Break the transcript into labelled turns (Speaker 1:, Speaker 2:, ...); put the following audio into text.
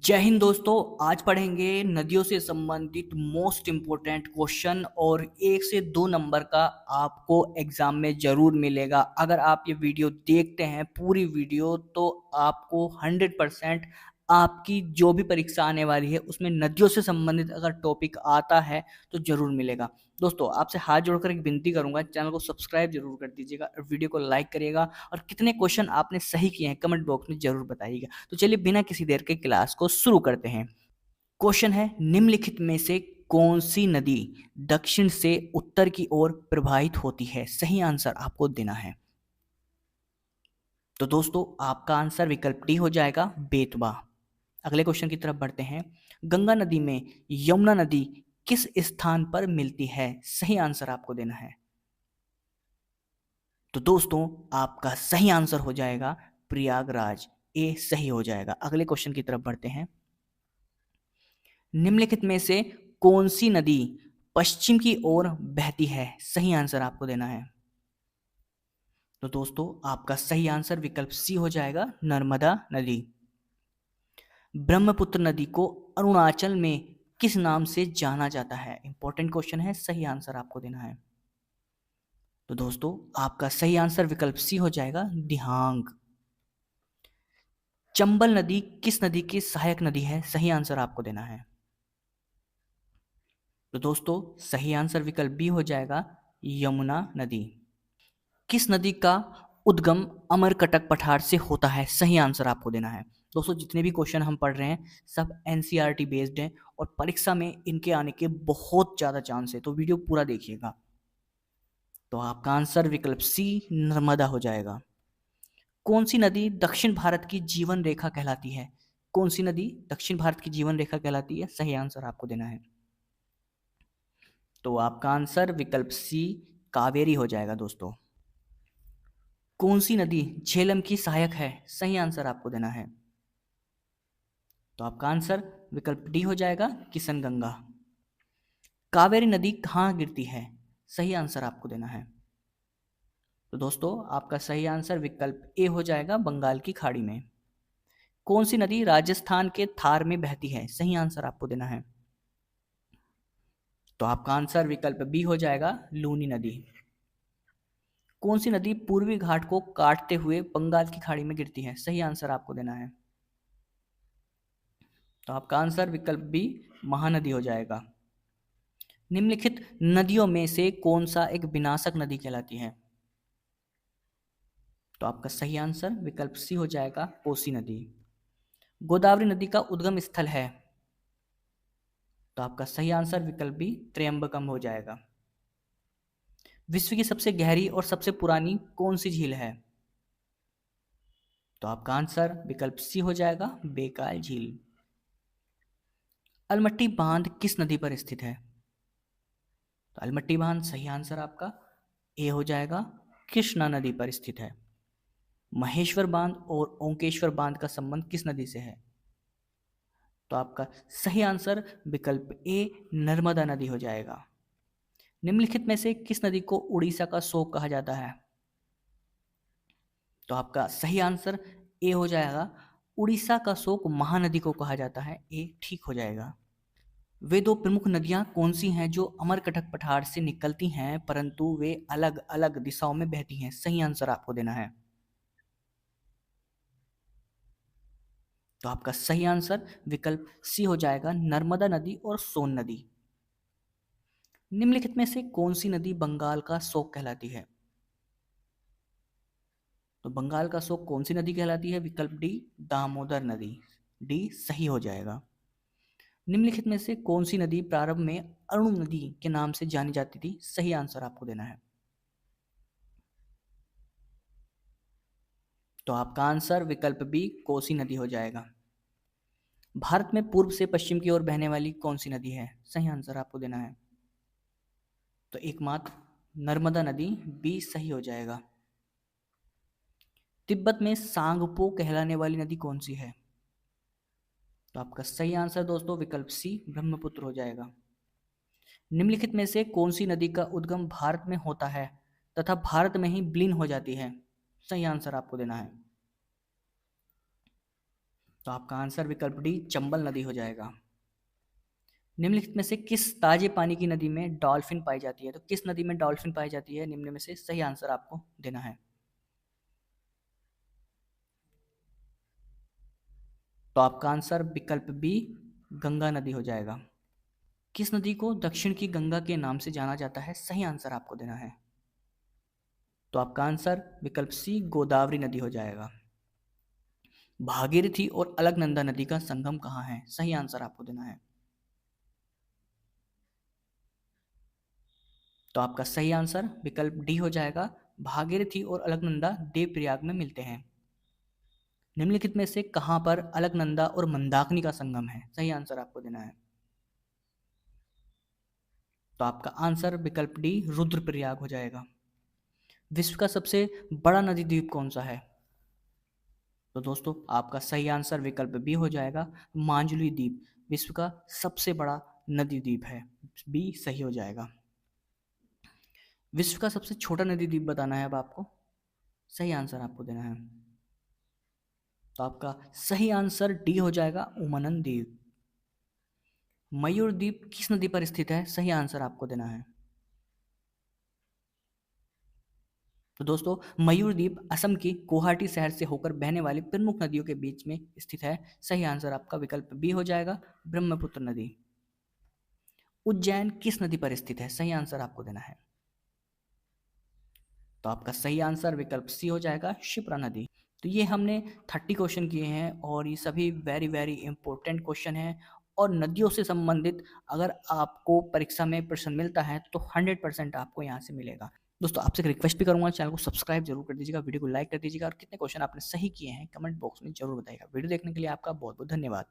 Speaker 1: जय हिंद दोस्तों। आज पढ़ेंगे नदियों से संबंधित मोस्ट इम्पोर्टेंट क्वेश्चन और 1 से 2 नंबर का आपको एग्जाम में जरूर मिलेगा। अगर आप ये वीडियो देखते हैं पूरी वीडियो तो आपको 100% आपकी जो भी परीक्षा आने वाली है उसमें नदियों से संबंधित अगर टॉपिक आता है तो जरूर मिलेगा। दोस्तों आपसे हाथ जोड़कर एक विनती करूंगा, चैनल को सब्सक्राइब जरूर कर दीजिएगा और वीडियो को लाइक करिएगा और कितने क्वेश्चन आपने सही किए हैं कमेंट बॉक्स में जरूर बताइएगा। तो चलिए बिना किसी देर के क्लास को शुरू करते हैं। क्वेश्चन है, निम्नलिखित में से कौन सी नदी दक्षिण से उत्तर की ओर प्रवाहित होती है? सही आंसर आपको देना है। तो दोस्तों आपका आंसर विकल्प डी हो जाएगा, बेतवा। अगले क्वेश्चन की तरफ बढ़ते हैं। गंगा नदी में यमुना नदी किस स्थान पर मिलती है? सही आंसर आपको देना है। तो दोस्तों आपका सही आंसर हो जाएगा प्रयागराज, ए सही हो जाएगा। अगले क्वेश्चन की तरफ बढ़ते हैं। निम्नलिखित में से कौन सी नदी पश्चिम की ओर बहती है? सही आंसर आपको देना है। तो दोस्तों आपका सही आंसर विकल्प सी हो जाएगा, नर्मदा नदी। ब्रह्मपुत्र नदी को अरुणाचल में किस नाम से जाना जाता है? इंपॉर्टेंट क्वेश्चन है, सही आंसर आपको देना है। तो दोस्तों आपका सही आंसर विकल्प सी हो जाएगा, दिहांग। चंबल नदी किस नदी की सहायक नदी है? सही आंसर आपको देना है। तो दोस्तों सही आंसर विकल्प बी हो जाएगा, यमुना नदी। किस नदी का उद्गम अमरकटक पठार से होता है? सही आंसर आपको देना है। दोस्तों जितने भी क्वेश्चन हम पढ़ रहे हैं सब एनसीईआरटी बेस्ड हैं और परीक्षा में इनके आने के बहुत ज्यादा चांस है, तो वीडियो पूरा देखिएगा। तो आपका आंसर विकल्प सी, नर्मदा हो जाएगा। कौन सी नदी दक्षिण भारत की जीवन रेखा कहलाती है? कौन सी नदी दक्षिण भारत की जीवन रेखा कहलाती है? सही आंसर आपको देना है। तो आपका आंसर विकल्प सी, कावेरी हो जाएगा। दोस्तों कौन सी नदी झेलम की सहायक है? सही आंसर आपको देना है। तो आपका आंसर विकल्प डी हो जाएगा, किशनगंगा। कावेरी नदी कहाँ गिरती है? सही आंसर आपको देना है। तो दोस्तों आपका सही आंसर विकल्प ए हो जाएगा, बंगाल की खाड़ी में। कौन सी नदी राजस्थान के थार में बहती है? सही आंसर आपको देना है। तो आपका आंसर विकल्प बी हो जाएगा, लूनी नदी। कौन सी नदी पूर्वी घाट को काटते हुए बंगाल की खाड़ी में गिरती है? सही आंसर आपको देना है। तो आपका आंसर विकल्प बी, महानदी हो जाएगा। निम्नलिखित नदियों में से कौन सा एक विनाशक नदी कहलाती है? तो आपका सही आंसर विकल्प सी हो जाएगा, कोसी नदी। गोदावरी नदी का उद्गम स्थल है? तो आपका सही आंसर विकल्प बी, त्र्यंबकम हो जाएगा। विश्व की सबसे गहरी और सबसे पुरानी कौन सी झील है? तो आपका आंसर विकल्प सी हो जाएगा, बेकाल झील। अलमट्टी बांध किस नदी पर स्थित है? तो अलमट्टी बांध सही आंसर आपका ए हो जाएगा, कृष्णा नदी पर स्थित है। महेश्वर बांध और ओंकेश्वर बांध का संबंध किस नदी से है? तो आपका सही आंसर विकल्प ए, नर्मदा नदी हो जाएगा। निम्नलिखित में से किस नदी को उड़ीसा का शोक कहा जाता है? तो आपका सही आंसर ए हो जाएगा, उड़ीसा का शोक महानदी को कहा जाता है, ए ठीक हो जाएगा। वे दो प्रमुख नदियां कौन सी हैं जो अमरकटक पठार से निकलती हैं परंतु वे अलग अलग दिशाओं में बहती हैं? सही आंसर आपको देना है। तो आपका सही आंसर विकल्प सी हो जाएगा, नर्मदा नदी और सोन नदी। निम्नलिखित में से कौन सी नदी बंगाल का शोक कहलाती है? तो बंगाल का शोक कौन सी नदी कहलाती है? विकल्प डी, दामोदर नदी, डी सही हो जाएगा। निम्नलिखित में से कौन सी नदी प्रारंभ में अरुण नदी के नाम से जानी जाती थी? सही आंसर आपको देना है। तो आपका आंसर विकल्प बी, कोसी नदी हो जाएगा। भारत में पूर्व से पश्चिम की ओर बहने वाली कौन सी नदी है? सही आंसर आपको देना है। तो एकमात्र नर्मदा नदी, बी सही हो जाएगा। तिब्बत में सांगपो कहलाने वाली नदी कौन सी है? तो आपका सही आंसर दोस्तों विकल्प सी, ब्रह्मपुत्र हो जाएगा। निम्नलिखित में से कौन सी नदी का उद्गम भारत में होता है तथा भारत में ही विलीन हो जाती है? सही आंसर आपको देना है। तो आपका आंसर विकल्प डी चंबल नदी हो जाएगा। निम्नलिखित में से किस ताजे पानी की नदी में डॉल्फिन पाई जाती है? तो किस नदी में डॉल्फिन पाई जाती है, निम्न में से सही आंसर आपको देना है। तो आपका आंसर विकल्प बी गंगा नदी हो जाएगा। किस नदी को दक्षिण की गंगा के नाम से जाना जाता है? सही आंसर आपको देना है। तो आपका आंसर विकल्प सी गोदावरी नदी हो जाएगा। भागीरथी और अलकनंदा नदी का संगम कहाँ है? सही आंसर आपको देना है। तो आपका सही आंसर विकल्प डी हो जाएगा। भागीरथी और अलकनंदा देवप्रयाग में मिलते हैं। निम्नलिखित में से कहां पर अलकनंदा और मंदाकिनी का संगम है? सही आंसर आपको देना है। तो आपका आंसर विकल्प डी रुद्रप्रयाग हो जाएगा। विश्व का सबसे बड़ा नदी द्वीप कौन सा है? तो दोस्तों आपका सही आंसर विकल्प बी हो जाएगा, मांजुली द्वीप विश्व का सबसे बड़ा नदी द्वीप है। बी सही हो जाएगा। विश्व का सबसे छोटा नदी द्वीप बताना है अब आपको। सही आंसर आपको देना है। तो आपका सही आंसर डी हो जाएगा, उमनन द्वीप। मयूर द्वीप किस नदी पर स्थित है? सही आंसर आपको देना है। तो दोस्तों मयूर द्वीप असम की गुवाहाटी शहर से होकर बहने वाली प्रमुख नदियों के बीच में स्थित है। सही आंसर आपका विकल्प बी हो जाएगा, ब्रह्मपुत्र नदी। उज्जैन किस नदी पर स्थित है? सही आंसर आपको देना है। तो आपका सही आंसर विकल्प सी हो जाएगा, क्षिप्रा नदी। तो ये हमने 30 क्वेश्चन किए हैं और ये सभी वेरी वेरी इंपॉर्टेंट क्वेश्चन हैं। और नदियों से संबंधित अगर आपको परीक्षा में प्रश्न मिलता है तो 100% आपको यहाँ से मिलेगा। दोस्तों आपसे एक रिक्वेस्ट भी करूंगा, चैनल को सब्सक्राइब जरूर कर दीजिएगा, वीडियो को लाइक कर दीजिएगा और कितने क्वेश्चन आपने सही किए हैं कमेंट बॉक्स में जरूर बताइएगा। वीडियो देखने के लिए आपका बहुत बहुत धन्यवाद।